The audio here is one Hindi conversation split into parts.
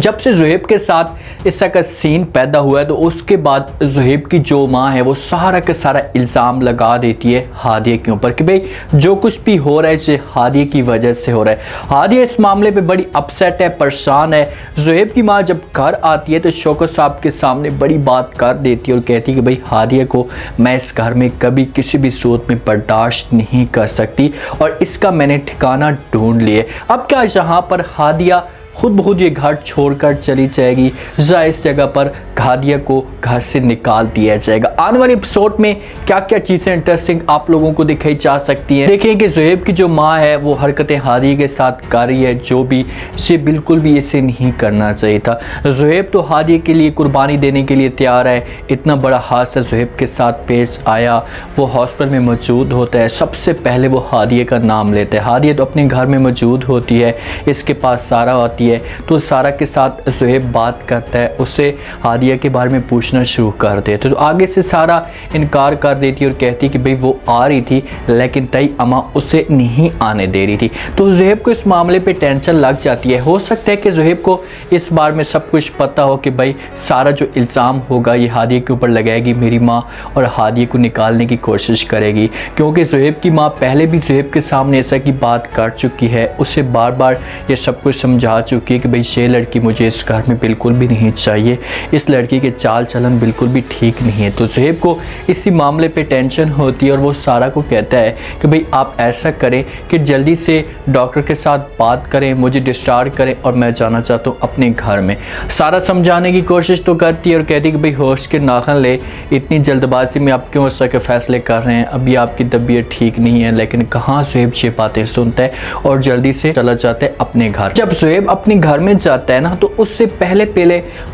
जब से ज़ुहैब के साथ इस का सीन पैदा हुआ है तो उसके बाद ज़ुहैब की जो माँ है वो सारा का सारा इल्ज़ाम लगा देती है हादिया के ऊपर कि भाई जो कुछ भी हो रहा है इसे हादिया की वजह से हो रहा है। हादिया इस मामले पे बड़ी अपसेट है, परेशान है। ज़ुहैब की माँ जब घर आती है तो शौकत साहब के सामने बड़ी बात कर देती है और कहती है कि भाई हादिया को मैं इस घर में कभी किसी भी सूरत में बर्दाश्त नहीं कर सकती और इसका मैंने ठिकाना ढूंढ लिया। अब क्या यहाँ पर हादिया खुद ब खुद ये घर छोड़कर चली जाएगी या इस जगह पर हादिया को घर से निकाल दिया जाएगा। आने वाले एपिसोड में क्या क्या चीज़ें इंटरेस्टिंग आप लोगों को दिखाई जा सकती हैं। देखें कि ज़ुहैब की जो माँ है वो हरकतें हादिया के साथ कर रही है जो भी इसे बिल्कुल भी इसे नहीं करना चाहिए था। ज़ुहैब तो हादिया के लिए कुर्बानी देने के लिए तैयार है। इतना बड़ा हादसा ज़ुहैब के साथ पेश आया, वो हॉस्पिटल में मौजूद होता है, सबसे पहले वो हादिया का नाम लेता है। हादिया तो अपने घर में मौजूद होती है, इसके पास सारा आती है तो सारा के साथ ज़ुहैब बात करता है, उससे हादिया के बारे में पूछना शुरू कर देते तो आगे से सारा इनकार कर देती और कहती कि भाई वो आ रही थी लेकिन तई अम्मा उसे नहीं आने दे रही थी। तो ज़ुहैब को इस मामले पे टेंशन लग जाती है। हो सकता है कि ज़ुहैब को इस बार में सब कुछ पता हो कि भाई सारा जो इल्ज़ाम होगा ये हादिया के ऊपर लगाएगी मेरी माँ और हादिया को निकालने की कोशिश करेगी, क्योंकि ज़ुहैब की माँ पहले भी ज़ुहैब के सामने ऐसा की बात कर चुकी है, उसे बार बार ये सब कुछ समझा चुकी है कि भाई ये लड़की मुझे इस घर में बिल्कुल भी नहीं चाहिए, इस लड़की के चाल चलन बिल्कुल भी ठीक नहीं है। तो ज़ुहैब को इसी मामले पे टेंशन होती है और वो सारा को कहता है कि भाई आप ऐसा करें कि जल्दी से डॉक्टर के साथ बात करें, मुझे डिस्चार्ज करें और मैं जाना चाहता हूँ अपने घर में। सारा समझाने की कोशिश तो करती है और कहती है कि भाई होश के नाखन ले, इतनी जल्दबाजी में आप क्यों इस तरह के फैसले कर रहे हैं, अभी आपकी तबीयत ठीक नहीं है। लेकिन कहाँ ज़ुहैब ये बातें सुनता है और जल्दी से चला जाता है अपने घर। जब ज़ुहैब अपने घर में जाता है ना तो उससे पहले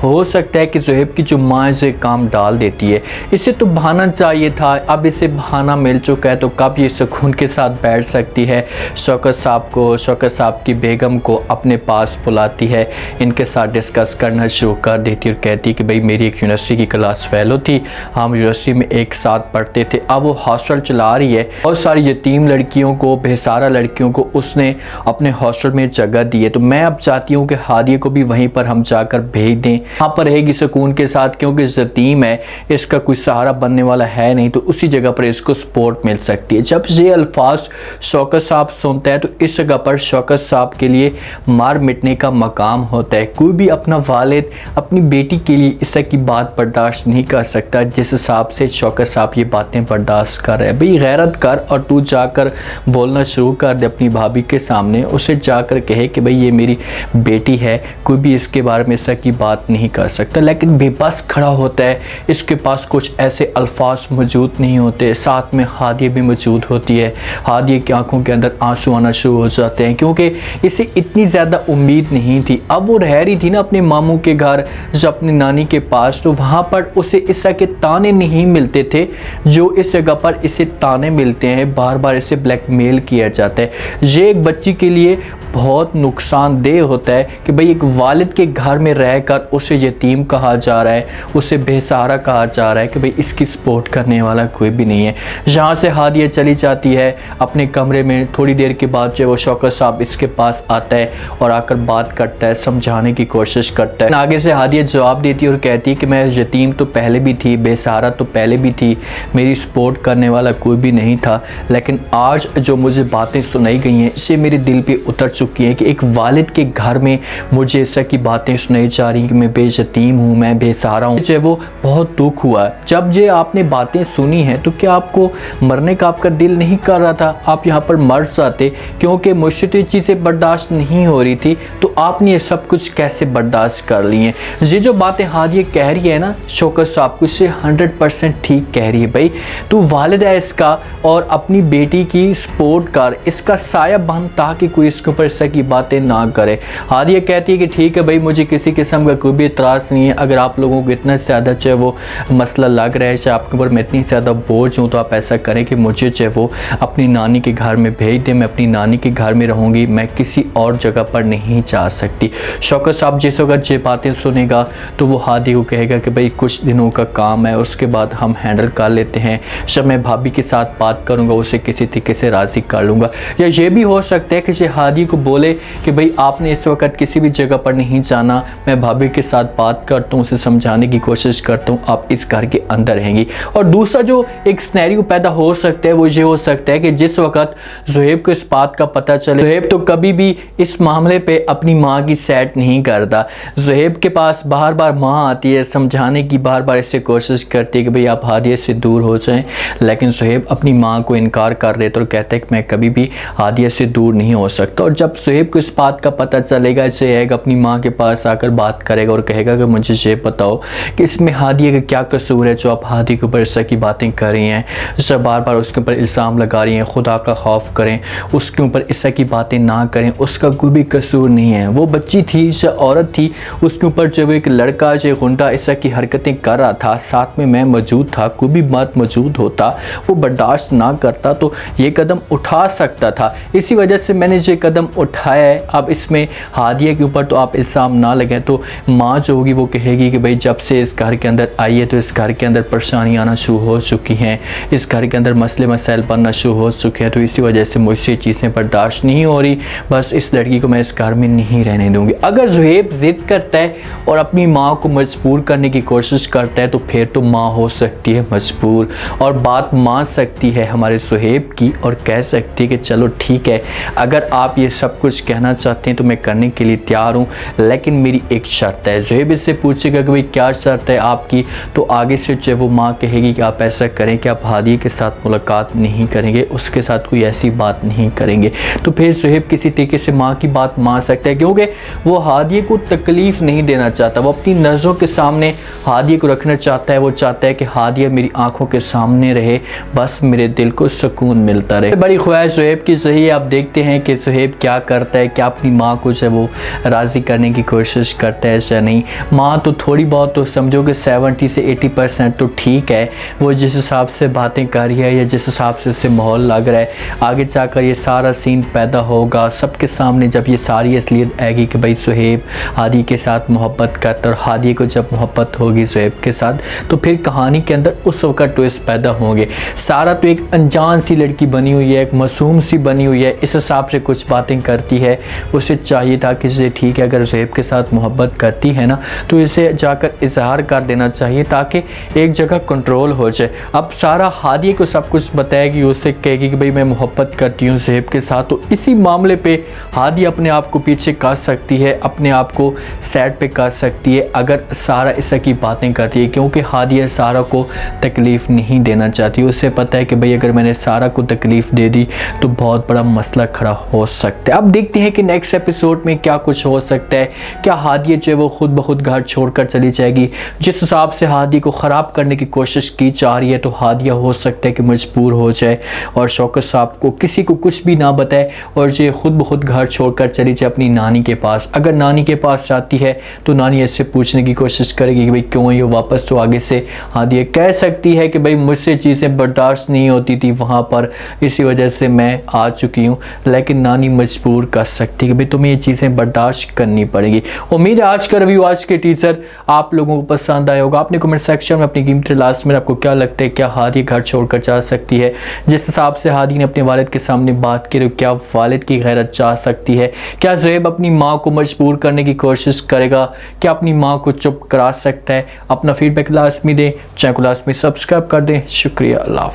हो सकता है कि ज़ुहैब की जो माँ इसे काम डाल देती है। इसे तो बहाना चाहिए था, अब इसे बहाना मिल चुका है तो कब ये सुकून के साथ बैठ सकती है। शौकत साहब की बेगम को अपने पास बुलाती है, इनके साथ डिस्कस करना शुरू कर देती है और कहती है कि भाई मेरी एक यूनिवर्सिटी की क्लास फेलो थी, हम यूनिवर्सिटी में एक साथ पढ़ते थे, अब वो हॉस्टल चला रही है। बहुत सारी यतीम लड़कियों को, बेसहारा लड़कियों को उसने अपने हॉस्टल में जगह दी है, तो मैं अब चाहती हूँ कि हादिया को भी वहीं पर हम जाकर भेज दें, यहाँ पर रहेगी सुकून के साथ, क्योंकि यतीम है, इसका कोई सहारा बनने वाला है नहीं, तो उसी जगह पर इसको सपोर्ट मिल सकती है। जब ये अल्फाज शौकत साहब सुनता है तो इस जगह पर शौकत साहब के लिए मार मिटने का मकाम होता है। कोई भी अपना वालिद अपनी बेटी के लिए इस की बात बर्दाश्त नहीं कर सकता जिस हिसाब से शौकत साहब ये बातें बर्दाश्त कर रहे हैं। भाई गैरत कर और तू जाकर बोलना शुरू कर दे अपनी भाभी के सामने, उसे जाकर कहे कि भाई ये मेरी बेटी है, कोई भी इसके बारे में इस की बात नहीं कर सकता। लेकिन बेबस खड़ा होता है, इसके पास कुछ ऐसे अल्फाज मौजूद नहीं होते। साथ में हादिया भी मौजूद होती है। हादिया की आंखों के अंदर आंसू आना शुरू हो जाते हैं क्योंकि इसे इतनी ज़्यादा उम्मीद नहीं थी। अब वो रह रही थी ना अपने मामू के घर जब अपनी नानी के पास, तो वहाँ पर उसे इस तरह के ताने नहीं मिलते थे जो इस जगह पर इसे ताने मिलते हैं, बार बार इसे ब्लैकमेल किया जाता है। ये एक बच्ची के लिए बहुत नुकसानदेह होता है कि भाई एक वालिद के घर में रहकर उसे यतीम कहा जा रहा है, उसे बेसहारा कहा जा रहा है कि भाई इसकी सपोर्ट करने वाला कोई भी नहीं है। यहाँ से हादिया चली जाती है अपने कमरे में। थोड़ी देर के बाद जो वो शौकत साहब इसके पास आता है और आकर बात करता है, समझाने की कोशिश करता है। आगे से हादिया जवाब देती है और कहती है कि मैं यतीम तो पहले भी थी, बेसहारा तो पहले भी थी, मेरी सपोर्ट करने वाला कोई भी नहीं था, लेकिन आज जो मुझे बातें सुनाई गई हैं इससे मेरे दिल पे उतर चुकी है कि एक वालिद के घर में मुझे ऐसा की बातें सुनाई जा रही कि मैं बेयतीम हूँ, मैं बेसहारा हूँ। मुझे वो बहुत दुख हुआ। जब ये आपने बातें सुनी हैं तो क्या आपको मरने का आपका दिल नहीं कर रहा था? आप यहाँ पर मर जाते, क्योंकि मुझसे तो ये चीज़ें बर्दाश्त नहीं हो रही थी, तो आपने ये सब कुछ कैसे बर्दाश्त कर ली हैं? ये जो बातें हादिया कह रही है ना शौकत साहब को, इससे 100% ठीक कह रही है। भाई तू वालिद है इसका और अपनी बेटी की सपोर्ट कर, इसका साया बन ताकि कोई इसके ऊपर इस की बातें ना करे। हादिया कहती है कि ठीक है भाई, मुझे किसी किस्म का कोई भी इतराज़ नहीं है, अगर आप लोगों को इतना ज़्यादा चाहे वो मसला लग रहा है, चाहे आपके ऊपर मैं इतनी ज़्यादा बोझ हूँ, तो आप ऐसा करें कि मुझे चाहे वो अपनी नानी के घर में भेज दें, मैं अपनी नानी के घर में रहूँगी, मैं किसी और जगह पर नहीं जा सकती। शौकत साहब जिस वक्त ये बातें सुनेगा तो वो हादिया को कहेगा कि भाई कुछ दिनों का काम है, उसके बाद हम हैंडल कर लेते हैं, जब मैं भाभी के साथ बात करूँगा उसे किसी तरीके से राज़ी कर लूँगा। या ये भी हो सकता है कि हादिया को उसको बोले कि भाई आपने इस वक्त किसी भी जगह पर नहीं जाना, मैं भाभी के साथ बात करता हूँ, उसे समझाने की कोशिश करता हूँ, आप इस घर के अंदर रहेंगी। और दूसरा जो एक सिनेरियो पैदा हो सकता है वो ये हो सकता है कि जिस वक्त ज़ुहैब को इस बात का पता चले, ज़ुहैब तो कभी भी इस मामले पे अपनी माँ की साइड नहीं करता। ज़ुहैब के पास बार बार माँ आती है, समझाने की बार बार इससे कोशिश करती है कि भाई आप हादिया से दूर हो जाएं, लेकिन ज़ुहैब अपनी माँ को इनकार कर देता और कहता है कि मैं कभी भी हादिया से दूर नहीं हो सकता। और जब ज़ुहैब को इस बात का पता चलेगा, ज़ुहैब अपनी माँ के पास आकर बात करेगा और कहेगा कि मुझे ये बताओ कि इसमें हादिया का क्या कसूर है जो आप हादिया के ऊपर इस तरह की बातें कर रही हैं, जो बार बार उसके ऊपर इल्ज़ाम लगा रही हैं। खुदा का खौफ करें, उसके ऊपर इस तरह की बातें ना करें, उसका कोई भी कसूर नहीं है। वो बच्ची थी, जो औरत थी, उसके ऊपर जब एक लड़का जो गुंडा इस तरह की हरकतें कर रहा था, साथ में मैं मौजूद था, कोई भी बात मौजूद होता वो बर्दाश्त ना करता तो ये कदम उठा सकता था। इसी वजह से मैंने ये कदम उठाया है। अब इसमें हादिया के ऊपर तो आप इल्ज़ाम ना लगाएं। तो माँ जो होगी वो कहेगी कि भाई जब से इस घर के अंदर आई है तो इस घर के अंदर परेशानी आना शुरू हो चुकी हैं, इस घर के अंदर मसले मसाइल बनना शुरू हो चुके हैं, तो इसी वजह से मुझसे चीज़ें बर्दाश्त नहीं हो रही, बस इस लड़की को मैं इस घर में नहीं रहने दूंगी। अगर ज़ुहैब ज़िद करता है और अपनी माँ को मजबूर करने की कोशिश करता है तो फिर तो माँ हो सकती है मजबूर और बात मान सकती है हमारे ज़ुहैब की और कह सकती है कि चलो ठीक है, अगर आप ये सब कुछ कहना चाहते हैं तो मैं करने के लिए तैयार हूँ, लेकिन मेरी एक शर्त है। ज़ुहैब इससे पूछेगा कि भाई क्या शर्त है आपकी, तो आगे से जो वो माँ कहेगी कि आप ऐसा करें कि आप हादिया के साथ मुलाकात नहीं करेंगे, उसके साथ कोई ऐसी बात नहीं करेंगे, तो फिर ज़ुहैब किसी तरीके से माँ की बात मान सकता है, क्योंकि वो हादिया को तकलीफ़ नहीं देना चाहता। वो अपनी नज़रों के सामने हादिया को रखना चाहता है। वो चाहता है कि हादिया मेरी आंखों के सामने रहे, बस मेरे दिल को सुकून मिलता रहे। बड़ी ख्वाहिश ज़ुहैब की सही है। आप देखते हैं कि ज़ुहैब क्या करता है, क्या अपनी माँ को जो वो राज़ी करने की कोशिश करता है या नहीं। माँ तो थोड़ी बहुत तो समझो कि 70 से 80% तो ठीक है, वो जिस हिसाब से बातें कर रही है या जिस हिसाब से उससे माहौल लग रहा है, आगे जाकर ये सारा सीन पैदा होगा सबके सामने जब ये सारी असलियत आएगी कि भाई ज़ुहैब हादिया के साथ मोहब्बत करता और हादिया को जब मोहब्बत होगी ज़ुहैब के साथ, तो फिर कहानी के अंदर उस वक्त ट्विस्ट पैदा होंगे। सारा तो एक अनजान सी लड़की बनी हुई है, एक मासूम सी बनी हुई है, इस हिसाब से कुछ बातें करती है। उसे चाहिए था कि इसे ठीक है, अगर ज़ुहैब के साथ मोहब्बत करती है ना तो इसे जाकर इजहार कर देना चाहिए ताकि एक जगह कंट्रोल हो जाए। अब सारा हादिया को सब कुछ बताएगी, उससे कहेगी कि भाई मैं मोहब्बत करती हूँ ज़ुहैब के साथ, तो इसी मामले पे हादिया अपने आप को पीछे कर सकती है, अपने आप को साइड पे कर सकती है अगर सारा इस तरह की बातें करती है, क्योंकि हादिया सारा को तकलीफ़ नहीं देना चाहती। उसे पता है कि भाई अगर मैंने सारा को तकलीफ़ दे दी तो बहुत बड़ा मसला खड़ा हो सकता है। अब देखते हैं कि नेक्स्ट एपिसोड में क्या कुछ हो सकता है। क्या हादिया जो है वो खुद ब खुद घर छोड़कर चली जाएगी? जिस हिसाब से हादिया को ख़राब करने की कोशिश की जा रही है तो हादिया हो सकता है कि मजबूर हो जाए और शौकत साहब को किसी को कुछ भी ना बताए और ये खुद ब खुद घर छोड़कर चली जाए अपनी नानी के पास। अगर नानी के पास जाती है तो नानी इससे पूछने की कोशिश करेगी कि भाई क्यों ये वापस, तो आगे से हादिया कह सकती है कि भाई मुझसे चीज़ें बर्दाश्त नहीं होती थी वहाँ पर, इसी वजह से मैं आ चुकी हूँ, लेकिन नानी मजबूर कर सकती है कि भाई तुम्हें ये चीज़ें बर्दाश्त करनी पड़ेगी। उम्मीद है आज का रिव्यू, आज के टीजर आप लोगों को पसंद आया होगा। आपने कमेंट सेक्शन में अपनी कीमती लास्ट में आपको क्या लगता है, क्या हादिया घर छोड़कर जा सकती है? जिस हिसाब से हादिया ने अपने वालिद के सामने बात की, क्या वालिद की गैरत जा सकती है? क्या ज़ुहैब अपनी माँ को मजबूर करने की कोशिश करेगा? क्या अपनी माँ को चुप करा सकता है? अपना फीडबैक लास्ट में दें, चैनल को लास्ट में सब्सक्राइब कर दें। शुक्रिया, अल्लाह हाफ़िज़।